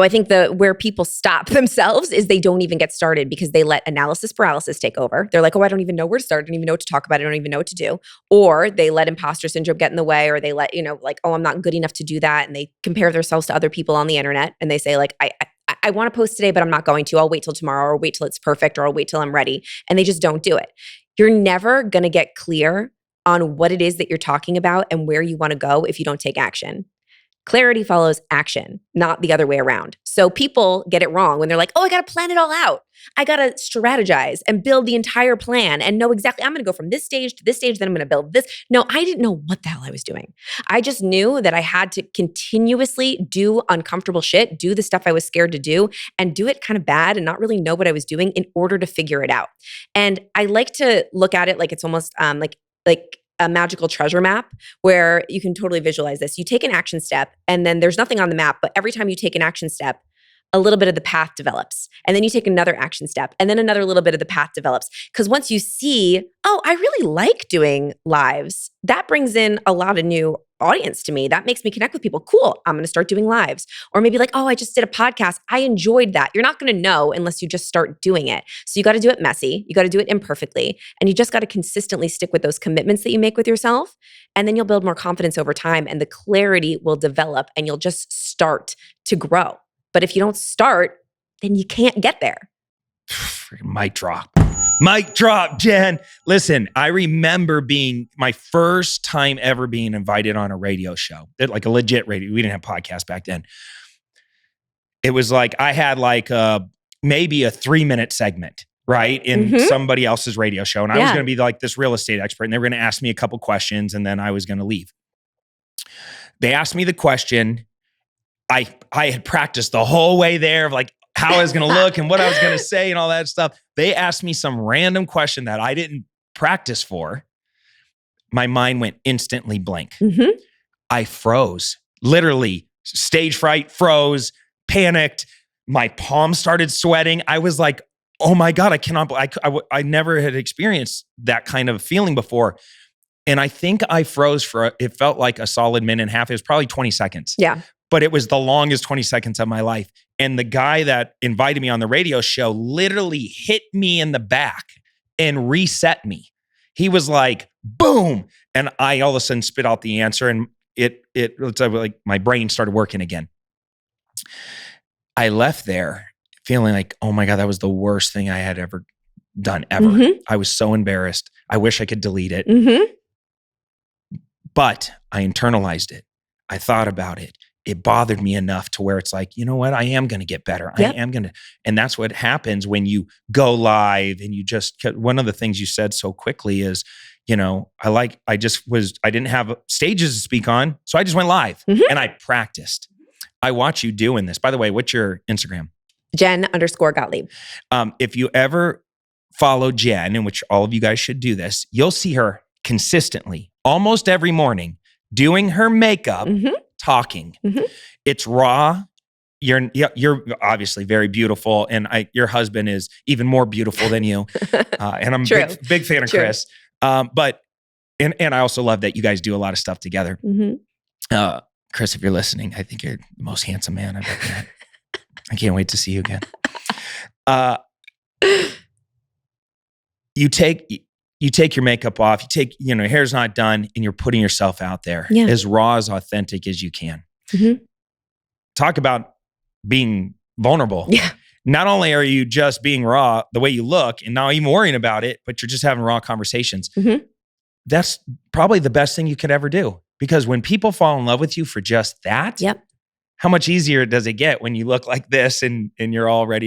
I think where people stop themselves is they don't even get started because they let analysis paralysis take over. They're like, oh, I don't even know where to start. I don't even know what to talk about. I don't even know what to do. Or they let imposter syndrome get in the way, or they let, like, oh, I'm not good enough to do that. And they compare themselves to other people on the internet. And they say like, I want to post today, but I'm not going to. I'll wait till tomorrow, or wait till it's perfect, or I'll wait till I'm ready. And they just don't do it. You're never going to get clear on what it is that you're talking about and where you want to go if you don't take action. Clarity follows action, not the other way around. So people get it wrong when they're like, oh, I got to plan it all out. I got to strategize and build the entire plan and know exactly, I'm going to go from this stage to this stage, then I'm going to build this. No, I didn't know what the hell I was doing. I just knew that I had to continuously do uncomfortable shit, do the stuff I was scared to do, and do it kind of bad and not really know what I was doing in order to figure it out. And I like to look at it like it's almost like a magical treasure map where you can totally visualize this. You take an action step and then there's nothing on the map, but every time you take an action step, a little bit of the path develops. And then you take another action step and then another little bit of the path develops. Because once you see, oh, I really like doing lives, that brings in a lot of new audience to me. That makes me connect with people. Cool, I'm going to start doing lives. Or maybe like, oh, I just did a podcast. I enjoyed that. You're not going to know unless you just start doing it. So you got to do it messy. You got to do it imperfectly. And you just got to consistently stick with those commitments that you make with yourself. And then you'll build more confidence over time and the clarity will develop and you'll just start to grow. But if you don't start, then you can't get there. Mic drop. Mic drop, Jen. Listen, I remember being my first time ever being invited on a radio show, like a legit radio. We didn't have podcasts back then. It was like I had like maybe a 3-minute segment, right, in somebody else's radio show. And I was going to be like this real estate expert. And they were going to ask me a couple questions and then I was going to leave. They asked me the question. I had practiced the whole way there of like how I was going to look and what I was going to say and all that stuff. They asked me some random question that I didn't practice for. My mind went instantly blank. I froze, literally stage fright, froze, panicked. My palms started sweating. I was like, oh my God, I cannot, I never had experienced that kind of feeling before. And I think I froze it felt like a solid minute and a half. It was probably 20 seconds. Yeah. But it was the longest 20 seconds of my life. And the guy that invited me on the radio show literally hit me in the back and reset me. He was like, boom. And I all of a sudden spit out the answer and it's like my brain started working again. I left there feeling like, oh my God, that was the worst thing I had ever done ever. I was so embarrassed. I wish I could delete it. But I internalized it. I thought about it. It bothered me enough to where it's like, you know what? I am going to get better. I am going to. And that's what happens when you go live and you just, one of the things you said so quickly is, I didn't have stages to speak on. So I just went live and I practiced. I watch you doing this. By the way, what's your Instagram? Jenn_Gottlieb. If you ever follow Jen, in which all of you guys should do this, you'll see her consistently, almost every morning, doing her makeup, talking. It's raw. You're obviously very beautiful, and your husband is even more beautiful than you. And I'm a big fan of Chris. But I also love that you guys do a lot of stuff together. Chris, if you're listening, I think you're the most handsome man I've ever met. I can't wait to see you again. You take your makeup off, your hair's not done, and you're putting yourself out there as raw, as authentic as you can. Talk about being vulnerable. Yeah. Not only are you just being raw the way you look and not even worrying about it, but you're just having raw conversations. That's probably the best thing you could ever do. Because when people fall in love with you for just that, how much easier does it get when you look like this and you're all ready to